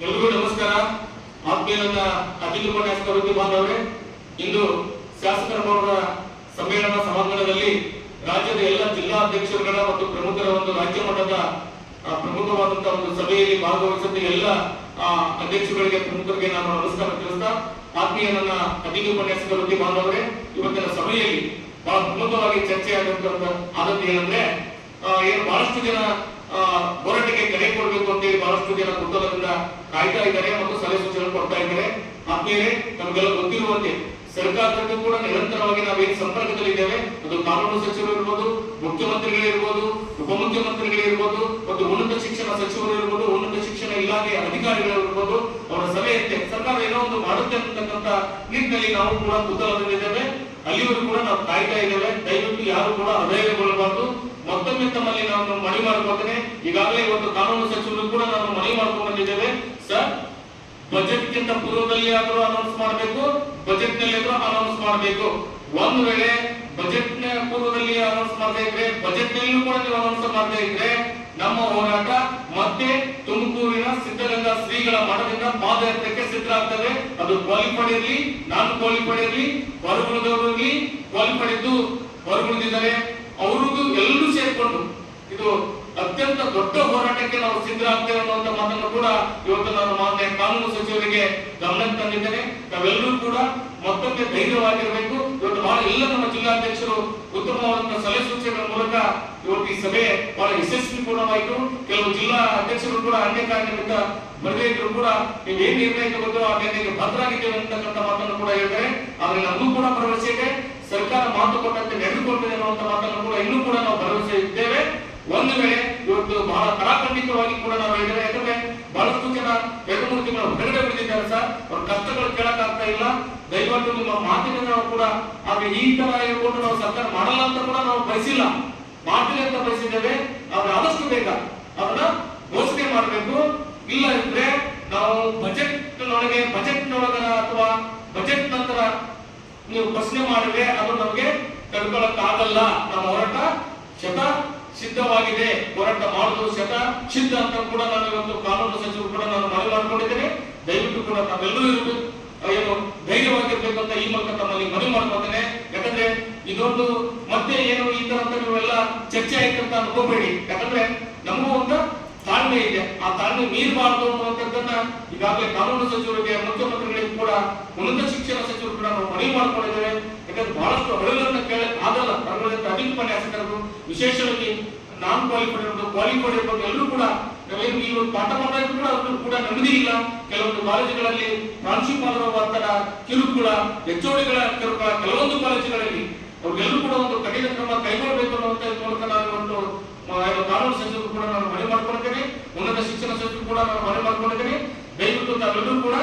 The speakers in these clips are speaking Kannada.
ಎಲ್ರಿಗೂ ನಮಸ್ಕಾರ. ಆತ್ಮೀಯ ನನ್ನ ಅತಿಥಿ ಉಪನ್ಯಾಸಕರು ಬಾಂಧವರೇ, ಇಂದು ಶಾಸಕರ ಭವನದ ಸಮ್ಮೇಳನ ಸಭಾಂಗಣದಲ್ಲಿ ರಾಜ್ಯದ ಎಲ್ಲ ಜಿಲ್ಲಾ ಅಧ್ಯಕ್ಷರುಗಳ ಮತ್ತು ಪ್ರಮುಖರ ಒಂದು ರಾಜ್ಯ ಮಟ್ಟದ ಪ್ರಮುಖವಾದಂತಹ ಒಂದು ಸಭೆಯಲ್ಲಿ ಭಾಗವಹಿಸಿದ ಎಲ್ಲ ಅಧ್ಯಕ್ಷರುಗಳಿಗೆ ಪ್ರಮುಖರಿಗೆ ನಾನು ನಮಸ್ಕಾರ ತಿಳಿಸ್ತಾ, ಆತ್ಮೀಯ ನನ್ನ ಅತಿಥಿ ಉಪನ್ಯಾಸಕರು ಬಾಂಧವರೇ, ಇವತ್ತಿನ ಸಭೆಯಲ್ಲಿ ಬಹಳ ಪ್ರಮುಖವಾಗಿ ಚರ್ಚೆ ಆದದ್ದು ಏನಂದ್ರೆ, ಏನು ಬಹಳಷ್ಟು ಜನ ಹೋರಾಟಕ್ಕೆ ಕರೆ ಕೊಡಬೇಕು ಅಂತೇಳಿ ಬಹಳಷ್ಟು ಜನ ಕುತೂಹಲದಿಂದ ಕಾಯ್ತಾ ಇದ್ದಾರೆ ಮತ್ತು ಸಲಹೆ ಸೂಚನೆ ಕೊಡ್ತಾ ಇದ್ದಾರೆ. ಆದ್ಮೇಲೆ ನಮಗೆಲ್ಲ ಗೊತ್ತಿರುವಂತೆ ಸರ್ಕಾರಕ್ಕೂ ಕೂಡ ನಿರಂತರವಾಗಿ ನಾವೇನು ಸಂಪರ್ಕದಲ್ಲಿದ್ದೇವೆ. ಅದು ಕಾನೂನು ಸಚಿವರು ಇರ್ಬೋದು, ಮುಖ್ಯಮಂತ್ರಿಗಳಿರ್ಬೋದು, ಉಪಮುಖ್ಯಮಂತ್ರಿಗಳಿರ್ಬೋದು, ಮತ್ತು ಉನ್ನತ ಶಿಕ್ಷಣ ಸಚಿವರು ಇರ್ಬೋದು, ಉನ್ನತ ಶಿಕ್ಷಣ ಇಲಾಖೆ ಅಧಿಕಾರಿಗಳಿರ್ಬೋದು, ಅವರ ಸಲಹೆಯಂತೆ ಸರ್ಕಾರ ಏನೋ ಒಂದು ಮಾಡುತ್ತೆ ಅಂತಕ್ಕಂಥ ನಿಟ್ಟಿನಲ್ಲಿ ನಾವು ಕೂಡ ಕುತೂಹಲದಲ್ಲಿದ್ದೇವೆ. ಅಲ್ಲಿವರೆಗೂ ಕೂಡ ನಾವು ಕಾಯ್ತಾ ಇದ್ದೇವೆ. ದಯವಿಟ್ಟು ಯಾರು ಕೂಡ ಅಧೈರ್ಯಗೊಳ್ಳಬಾರದು. ಮತ್ತೊಮ್ಮೆ ತಮ್ಮಲ್ಲಿ ನಾನು ಮನವಿ ಮಾಡಿಕೊಳ್ತೇನೆ. ಈಗಾಗಲೇ ಇವತ್ತು ಕಾನೂನು ಸಚಿವರು ಕೂಡ ನಾವು ಮನವಿ ಮಾಡ್ಕೊಂಡು ಬಂದಿದ್ದೇವೆ. ಸರ್, ಬಜೆಟ್ ಗಿಂತ ಪೂರ್ವದಲ್ಲಿ ಆದರೂ ಅನೌನ್ಸ್ ಮಾಡಬೇಕು, ಬಜೆಟ್ ನಲ್ಲಿ ಆದರೂ ಅನೌನ್ಸ್ ಮಾಡಬೇಕು. ಒಂದು ವೇಳೆ ಬಜೆಟ್ ನ ಪೂರ್ವದಲ್ಲಿ ಅನೌನ್ಸ್ ಮಾಡದೇ ಇದ್ರೆ, ಬಜೆಟ್ ನಲ್ಲೂ ಕೂಡ ನೀವು ಅನೌನ್ಸ್ ಮಾಡದೇ ಇದ್ರೆ, ನಮ್ಮ ಹೋರಾಟ ಮತ್ತೆ ತುಮಕೂರಿನ ಸಿದ್ಧಗಂಗಾ ಶ್ರೀಗಳ ಮಠದಿಂದ ಪಾದಯಾತ್ರೆಗೆ ಸಿದ್ಧರಾಗ್ತದೆ. ಅದು ಕ್ವಾಲಿಫೈಡ್ ಇರಲಿ, ನಾನ್ ಕ್ವಾಲಿಫೈಡ್ ಇರಲಿ, ಹೊರಗುಳಿದವರು ಇರಲಿ, ಕ್ವಾಲಿಫೈಡ್ ಇದ್ದು ಹೊರಗುಳಿದಿದ್ದಾರೆ ಅವ್ರಿಗೂ ಎಲ್ಲರೂ ಸೇರ್ಕೊಂಡು ಇದು ಅತ್ಯಂತ ದೊಡ್ಡ ಹೋರಾಟಕ್ಕೆ ನಾವು ಸಿದ್ಧರಾಗ್ತೇವೆ ಅನ್ನುವಂತ ಮಾತನ್ನು ಕೂಡ ಇವತ್ತು ನಾನು ಮಾನ್ಯ ಕಾನೂನು ಸಚಿವರಿಗೆ ಗಮನಕ್ಕೆ ತಂದಿದ್ದೇನೆ. ನಾವೆಲ್ಲರೂ ಕೂಡ ಮತ್ತೊಮ್ಮೆ ಧೈರ್ಯವಾಗಿರಬೇಕು. ಇವತ್ತು ಬಹಳ ಎಲ್ಲ ನಮ್ಮ ಜಿಲ್ಲಾಧ್ಯಕ್ಷರು ಉತ್ತಮವಾದಂತಹ ಸಲಹೆ ಸೂಚನೆಗಳ ಮೂಲಕ ಇವತ್ತು ಈ ಸಭೆ ಬಹಳ ಯಶಸ್ವಿ ಪೂರ್ಣವಾಯಿತು. ಕೆಲವು ಜಿಲ್ಲಾ ಅಧ್ಯಕ್ಷರು ಕೂಡ ಅನ್ಯ ಕಾರಣದಿಂದ ಬರದೇ ಇದ್ರು ಕೂಡ ನೀವೇನ್ ನಿರ್ಣಯ ತಗೊಂಡು ಆ ನಿರ್ಣಯಕ್ಕೆ ಬದ್ಧರಾಗಿದ್ದೇವೆ ಅಂತಕ್ಕಂಥ ಮಾತನ್ನು ಕೂಡ ಹೇಳ್ತಾರೆ. ಆದ್ರೆ ನಮಗೂ ಕೂಡ ಭರವಸೆ ಇದೆ, ಸರ್ಕಾರ ಮಾತು ಕೊಟ್ಟಂತೆ ನಡೆದುಕೊಳ್ತದೆ ಅನ್ನುವಂತ ಮಾತನ್ನು ಕೂಡ ಇನ್ನೂ ಕೂಡ ನಾವು ಭರವಸೆ ಇದ್ದೇವೆ. ಒಂದು ವೇಳೆ ಇವತ್ತು ಬಹಳ ಕರಾಖಂಡಿತವಾಗಿ ಕೂಡ ನಾವು ಹೇಳಿದ್ದೇವೆ. ಯಾಕಂದ್ರೆ ಬಹಳಷ್ಟು ಜನ 2-3 ತಿಂಗಳು ಹೊರಗಡೆ ಬಿಟ್ಟಿದ್ದಾರೆ ಸರ್, ಅವ್ರ ಕಷ್ಟಗಳು ಕೇಳಕ್ ಆಗ್ತಾ ಇಲ್ಲ. ದಯವಿಟ್ಟು ನಿಮ್ಮ ಮಾತಿನಿಂದ ನಾವು ಕೂಡ ಆದ್ರೆ ಈ ತರ ಹೇಳ್ಕೊಂಡು ನಾವು ಸರ್ಕಾರ ಮಾಡಲ್ಲ ಅಂತ ಕೂಡ ನಾವು ಬಯಸಿಲ್ಲ, ಮಾಡ್ತೀವಿ ಅಂತ ಬಯಸಿದ್ದೇವೆ. ಆದ್ರೆ ಆದಷ್ಟು ಬೇಗ ಅದನ್ನ ಘೋಷಣೆ ಮಾಡಬೇಕು. ಇಲ್ಲ ಇದ್ರೆ ನಾವು ಬಜೆಟ್ ನೊಳಗನ ಅಥವಾ ಬಜೆಟ್ ನಂತರ ನೀವು ಪ್ರಶ್ನೆ ಮಾಡಿದ್ರೆ ಅದು ನಮಗೆ ತಡ್ಕೊಳಕ್ ಆಗಲ್ಲ. ನಮ್ಮ ಹೋರಾಟ ಶತ ಸಿದ್ಧವಾಗಿದೆ, ಹೋರಾಟ ಮಾಡುವುದು ಶತ ಸಿದ್ಧ ಅಂತ ಕೂಡ ನಾನು ಇವತ್ತು ಕಾನೂನು ಸಚಿವರು ಕೂಡ ನಾನು ಮನವಿ ಮಾಡಿಕೊಂಡಿದ್ದೇನೆ. ದಯವಿಟ್ಟು ಕೂಡ ತಾವೆಲ್ಲರೂ ಇರಬೇಕು, ಏನು ಧೈರ್ಯವಾಗಿರ್ಬೇಕು ಅಂತ ಈ ಮೂಲಕ ತಮ್ಮಲ್ಲಿ ಮನವಿ ಮಾಡ್ಕೊಳ್ತೇನೆ. ಯಾಕಂದ್ರೆ ಇದೊಂದು ಮತ್ತೆ ಏನು ಈ ತರ ಅಂತ ನೀವೆಲ್ಲ ಚರ್ಚೆ ಆಯ್ತು ಅಂತ ಅನ್ಕೋಬೇಡಿ. ಯಾಕಂದ್ರೆ ನಮಗೂ ಒಂದು ತಾಳ್ಮೆ ಇದೆ, ಆ ತಾಳ್ಮೆ ಮೀರಬಾರದು ಅನ್ನುವಂಥದ್ದನ್ನ ಈಗಾಗಲೇ ಕಾನೂನು ಸಚಿವರಿಗೆ, ಮುಖ್ಯಮಂತ್ರಿಗಳಿಗೆ ಕೂಡ, ಉನ್ನತ ಶಿಕ್ಷಣ ಸಚಿವರು ಕೂಡ ನಾವು ಮನವಿ ಮಾಡ್ಕೊಂಡಿದ್ದೇವೆ. ಯಾಕಂದ್ರೆ ಬಹಳಷ್ಟು ಅಳಲನ್ನ ಕೇಳಕ್ ಆಗಲ್ಲ. ಅಧಿಕ ಉಪನ್ಯಾಸಕರು, ವಿಶೇಷವಾಗಿ ನಾನ್ ಕ್ವಾಲಿಫೈಡ್ ಇರ್ಬೋದು, ಕ್ವಾಲಿಫೈಡ್ ಇರ್ಬೋದು, ಎಲ್ಲರೂ ಕೂಡ ನಾವೇನು ಈ ಪಾಠ ಮಾಡ್ತಾ ಇದ್ರು ಕೂಡ ಅವ್ರು ಕೂಡ ನೆಮ್ಮದಿ ಇಲ್ಲ. ಕೆಲವೊಂದು ಕಾಲೇಜುಗಳಲ್ಲಿ ಪ್ರಾಂಶುಪಾಲರ ಒತ್ತಡ, ಕಿರುಕುಳ, ಹೆಚ್ಚುವಳಿಗಳ ಕಿರುಕುಳ, ಕೆಲವೊಂದು ಕಾಲೇಜುಗಳಲ್ಲಿ ಅವ್ರಿಗೆಲ್ಲರೂ ಕೂಡ ಒಂದು ಕಠಿಣ ಕ್ರಮ ಕೈಗೊಳ್ಳಬೇಕು ಅನ್ನುವಂತ ಮೂಲಕ ನಾನು ಒಂದು ಕಾನೂನು ಸಚಿವರು ಕೂಡ ನಾನು ಮನವಿ ಮಾಡ್ಕೊಂಡಿದ್ದೇನೆ. ಉನ್ನತ ಶಿಕ್ಷಣ ಸಚಿವರು ಕೂಡ ನಾನು ಮನವಿ ಮಾಡ್ಕೊಂಡಿದ್ದೇನೆ. ದಯವಿಟ್ಟು ತಾವೆಲ್ಲರೂ ಕೂಡ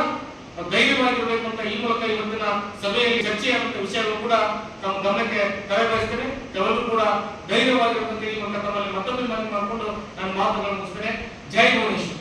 ಧೈರ್ಯವಾಗಿರ್ಬೇಕು ಅಂತ ಈ ಮೂಲಕ ಇವತ್ತಿನ ಸಭೆಯಲ್ಲಿ ಚರ್ಚೆಯಾದಂತ ವಿಷಯಗಳು ಕೂಡ ನಮ್ಮ ಗಮನಕ್ಕೆ ತರಬಯಸ್ತೇನೆ. ತಾವೆಲ್ಲರೂ ಕೂಡ ಧೈರ್ಯವಾಗಿರುವಂತೆ ಈ ಮೂಲಕ ತಮ್ಮಲ್ಲಿ ಮತ್ತೊಮ್ಮೆ ಮನವಿ ಮಾಡಿಕೊಂಡು ನನ್ನ ಮಾತುಗಳನ್ನು ಮುಗಿಸ್ತೇನೆ. ಜೈ ಭುವನೇಶ್ವರ್.